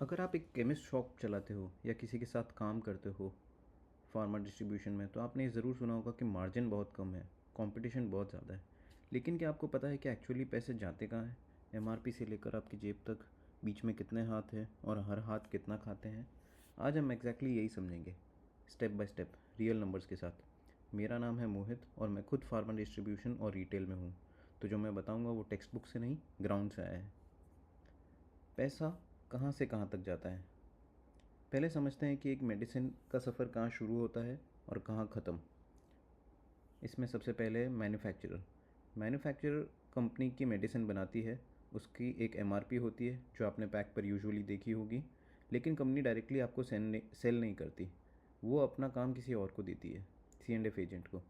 अगर आप एक केमिस्ट शॉप चलाते हो या किसी के साथ काम करते हो फार्मा डिस्ट्रीब्यूशन में, तो आपने ये ज़रूर सुना होगा कि मार्जिन बहुत कम है, कंपटीशन बहुत ज़्यादा है। लेकिन क्या आपको पता है कि एक्चुअली पैसे जाते कहाँ हैं? एमआरपी से लेकर आपकी जेब तक बीच में कितने हाथ हैं और हर हाथ कितना खाते हैं? आज हम एग्जैक्टली यही समझेंगे, step by step, real numbers के साथ। मेरा नाम है मोहित और मैं खुद फार्मा डिस्ट्रीब्यूशन और रिटेल में हूँ। तो जो मैं बताऊँगा वो टेक्स्ट बुक से नहीं, ग्राउंड से आया है। पैसा कहाँ से कहाँ तक जाता है? पहले समझते हैं कि एक मेडिसिन का सफ़र कहाँ शुरू होता है और कहाँ ख़त्म। इसमें सबसे पहले मैन्युफैक्चरर। मैन्युफैक्चरर कंपनी की मेडिसिन बनाती है, उसकी एक एमआरपी होती है जो आपने पैक पर यूजुअली देखी होगी। लेकिन कंपनी डायरेक्टली आपको सेल नहीं करती, वो अपना काम किसी और को देती है, सी एंड एफ एजेंट को।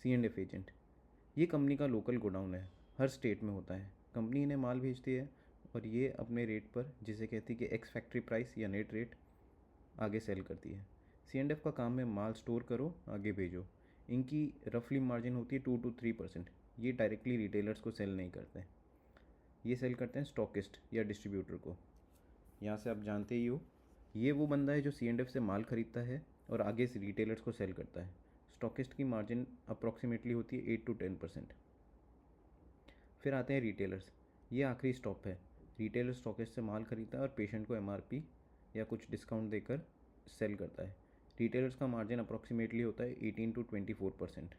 सी एंड एफ एजेंट ये कंपनी का लोकल गोडाउन है, हर स्टेट में होता है। कंपनी इन्हें माल भेजती है और ये अपने रेट पर, जिसे कहती है कि एक्स फैक्ट्री प्राइस या नेट रेट, आगे सेल करती है। सी एंड एफ का काम है माल स्टोर करो, आगे भेजो। इनकी रफली मार्जिन होती है 2 to 3%। ये डायरेक्टली रिटेलर्स को सेल नहीं करते, ये सेल करते हैं स्टॉकिस्ट या डिस्ट्रीब्यूटर को। यहाँ से आप जानते ही हो, ये वो बंदा है जो सी एंड एफ से माल खरीदता है और आगे से रिटेलर्स को सेल करता है। स्टॉकिस्ट की मार्जिन अप्रॉक्सीमेटली होती है 8 to 10%। फिर आते हैं रिटेलर्स, ये आखिरी स्टॉप है। रिटेलर स्टॉकिस्ट से माल खरीदता है और पेशेंट को एमआरपी या कुछ डिस्काउंट देकर सेल करता है। रिटेलर्स का मार्जिन अप्रॉक्सीमेटली होता है 18 to 24%।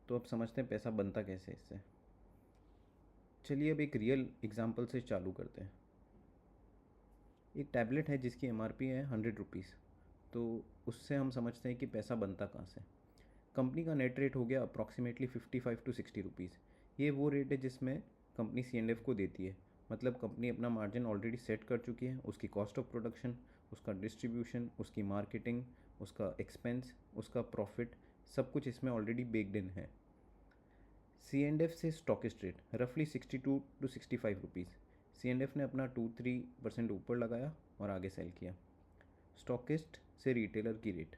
तो अब समझते हैं पैसा बनता कैसे है इससे। चलिए अब एक रियल एग्जांपल से चालू करते हैं। एक टैबलेट है जिसकी एमआरपी है 100 रुपीज़। तो उससे हम समझते हैं कि पैसा बनता कहाँ से। कंपनी का नेट रेट हो गया अप्रॉक्सीमेटली 55 to 60 रुपीज़। ये वो रेट है जिसमें कंपनी सी एंड एफ को देती है। मतलब कंपनी अपना मार्जिन ऑलरेडी सेट कर चुकी है, उसकी कॉस्ट ऑफ प्रोडक्शन, उसका डिस्ट्रीब्यूशन, उसकी मार्केटिंग, उसका एक्सपेंस, उसका प्रॉफिट, सब कुछ इसमें ऑलरेडी बेक्ड इन है। सी एंड एफ से स्टॉकिस्ट रेट रफली 62 to 65 rupees. C and F ने अपना 2-3% ऊपर लगाया और आगे सेल किया। स्टॉकिस्ट से रिटेलर की रेट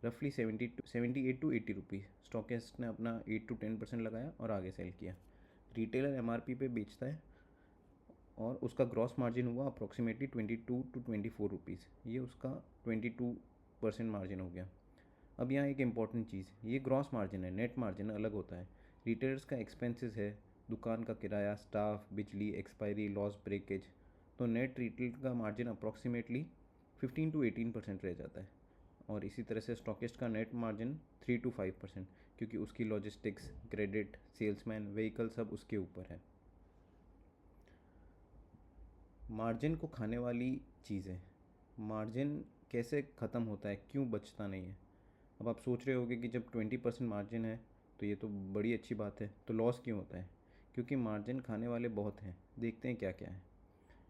रफली 78 to 80 रुपीज़। स्टॉकिस्ट ने अपना 8 to 10% लगाया और आगे सेल किया। रिटेलर एमआरपी पे बेचता है और उसका ग्रॉस मार्जिन हुआ अप्रॉक्सीमेटली 22 to 24 रुपीज़। ये उसका 22% मार्जिन हो गया। अब यहाँ एक इम्पॉर्टेंट चीज़, ये ग्रॉस मार्जिन है, नेट मार्जिन अलग होता है। रिटेलर्स का एक्सपेंसेस है, दुकान का किराया, स्टाफ, बिजली, एक्सपायरी, लॉस ब्रेकेज। तो नेट रिटेल का मार्जिन अप्रॉक्सीमेटली 15 to 18% रह जाता है। और इसी तरह से स्टॉकिस्ट का नेट मार्जिन 3 to 5%, क्योंकि उसकी लॉजिस्टिक्स, क्रेडिट, सेल्समैन, व्हीकल सब उसके ऊपर है। मार्जिन को खाने वाली चीज़ें, मार्जिन कैसे ख़त्म होता है, क्यों बचता नहीं है? अब आप सोच रहे होगे कि जब 20% मार्जिन है तो ये तो बड़ी अच्छी बात है, तो लॉस क्यों होता है? क्योंकि मार्जिन खाने वाले बहुत हैं। देखते हैं क्या क्या है।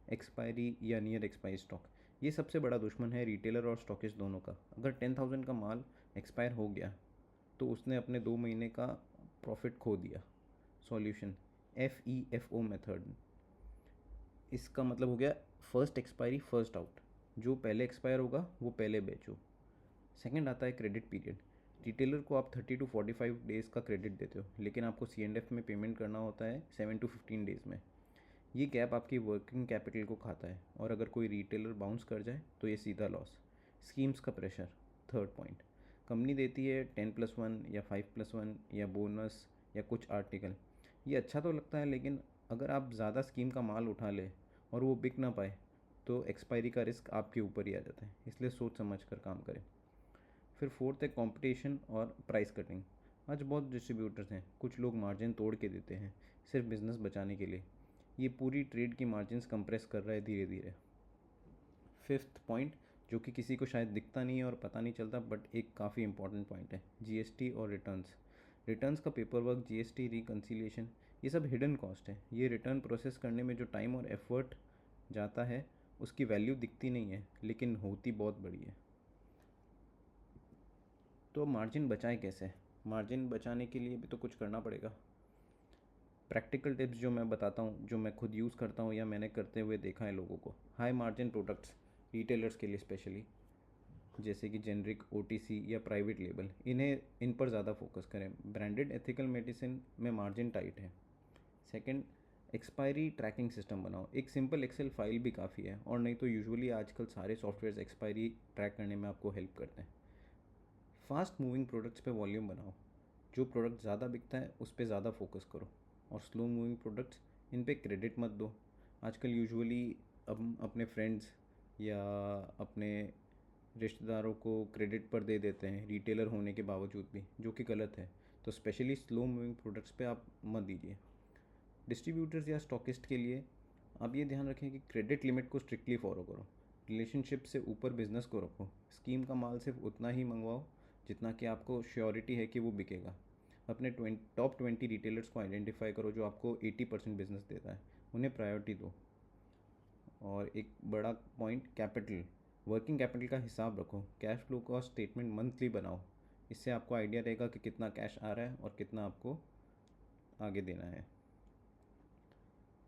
एक्सपायरी या नियर एक्सपायरी स्टॉक, ये सबसे बड़ा दुश्मन है रिटेलर और स्टॉकिस्ट दोनों का। अगर 10,000 का माल एक्सपायर हो गया तो उसने अपने 2 महीने का प्रॉफिट खो दिया। Solution, FEFO method. इसका मतलब हो गया फर्स्ट एक्सपायरी फर्स्ट आउट। जो पहले एक्सपायर होगा वो पहले बेचो। सेकंड आता है क्रेडिट पीरियड। रिटेलर को आप 30 to 45 डेज़ का क्रेडिट देते हो, लेकिन आपको सी एंड एफ में पेमेंट करना होता है 7 to 15 डेज़ में। ये गैप आपकी वर्किंग कैपिटल को खाता है और अगर कोई रिटेलर बाउंस कर जाए तो ये सीधा लॉस। स्कीम्स का प्रेशर, थर्ड पॉइंट। कंपनी देती है 10+1 या 5+1 या बोनस या कुछ आर्टिकल। ये अच्छा तो लगता है, लेकिन अगर आप ज़्यादा स्कीम का माल उठा ले और वो बिक ना पाए तो एक्सपायरी का रिस्क आपके ऊपर ही आ जाता है। इसलिए सोच समझ कर काम करें। फिर फोर्थ है कंपटीशन और प्राइस कटिंग। आज बहुत डिस्ट्रीब्यूटर्स हैं, कुछ लोग मार्जिन तोड़ के देते हैं सिर्फ बिजनेस बचाने के लिए। ये पूरी ट्रेड की मार्जिन्स कंप्रेस कर रहा है धीरे धीरे। फिफ्थ पॉइंट, जो कि किसी को शायद दिखता नहीं है और पता नहीं चलता, बट एक काफ़ी इंपॉर्टेंट पॉइंट है, जीएसटी और रिटर्न्स। रिटर्न्स का पेपर वर्क, जीएसटी रिकन्सिलिएशन, ये सब हिडन कॉस्ट है। ये रिटर्न प्रोसेस करने में जो टाइम और एफर्ट जाता है उसकी वैल्यू दिखती नहीं है, लेकिन होती बहुत बड़ी है। तो मार्जिन बचाएं कैसे? मार्जिन बचाने के लिए भी तो कुछ करना पड़ेगा। प्रैक्टिकल टिप्स जो मैं बताता हूँ, जो मैं खुद यूज़ करता हूँ या मैंने करते हुए देखा है लोगों को। हाई मार्जिन प्रोडक्ट्स, रिटेलर्स के लिए स्पेशली, जैसे कि जेनरिक, ओटीसी या प्राइवेट लेबल, इन पर ज़्यादा फोकस करें। ब्रांडेड एथिकल मेडिसिन में मार्जिन टाइट है। सेकंड, एक्सपायरी ट्रैकिंग सिस्टम बनाओ। एक सिंपल एक्सेल फाइल भी काफ़ी है, और नहीं तो यूजुअली आजकल सारे सॉफ्टवेयर एक्सपायरी ट्रैक करने में आपको हेल्प करते हैं। फास्ट मूविंग प्रोडक्ट्स पे वॉल्यूम बनाओ। जो प्रोडक्ट ज़्यादा बिकता है उस पर ज़्यादा फोकस करो, और स्लो मूविंग प्रोडक्ट्स इन पे क्रेडिट मत दो। आजकल यूजुअली हम अपने फ्रेंड्स या अपने रिश्तेदारों को क्रेडिट पर दे देते हैं रिटेलर होने के बावजूद भी, जो कि गलत है। तो स्पेशली स्लो मूविंग प्रोडक्ट्स पे आप मत दीजिए। डिस्ट्रीब्यूटर्स या स्टॉकिस्ट के लिए आप ये ध्यान रखें कि क्रेडिट लिमिट को स्ट्रिक्टली फॉलो करो। रिलेशनशिप से ऊपर बिजनेस को रखो। स्कीम का माल सिर्फ उतना ही मंगवाओ जितना कि आपको श्योरिटी है कि वो बिकेगा। अपने टॉप 20 रिटेलर्स को आइडेंटिफाई करो जो आपको 80% बिजनेस देता है, उन्हें प्रायोरिटी दो। और एक बड़ा पॉइंट, कैपिटल, वर्किंग कैपिटल का हिसाब रखो। कैश फ्लो का स्टेटमेंट मंथली बनाओ। इससे आपको आइडिया रहेगा कि कितना कैश आ रहा है और कितना आपको आगे देना है।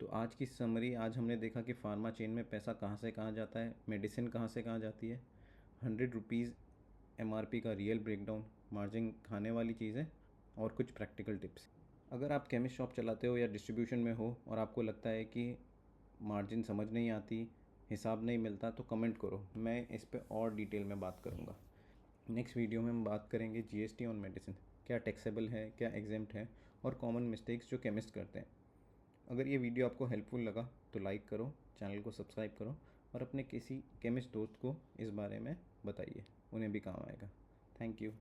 तो आज की समरी, आज हमने देखा कि फार्मा चेन में पैसा कहाँ से कहाँ जाता है, मेडिसिन कहाँ से कहाँ जाती है, 100 रुपीज़ MRP का रियल ब्रेकडाउन, मार्जिन खाने वाली चीज़ें, और कुछ प्रैक्टिकल टिप्स। अगर आप केमिस्ट शॉप चलाते हो या डिस्ट्रीब्यूशन में हो और आपको लगता है कि मार्जिन समझ नहीं आती, हिसाब नहीं मिलता, तो कमेंट करो, मैं इस पे और डिटेल में बात करूँगा। नेक्स्ट वीडियो में हम बात करेंगे GST ऑन मेडिसिन, क्या टैक्सेबल है, क्या एग्जेम्प्ट है, और कॉमन मिस्टेक्स जो केमिस्ट करते हैं। अगर ये वीडियो आपको हेल्पफुल लगा तो लाइक करो, चैनल को सब्सक्राइब करो, और अपने किसी केमिस्ट दोस्त को इस बारे में बताइए, उन्हें भी काम आएगा। Thank you.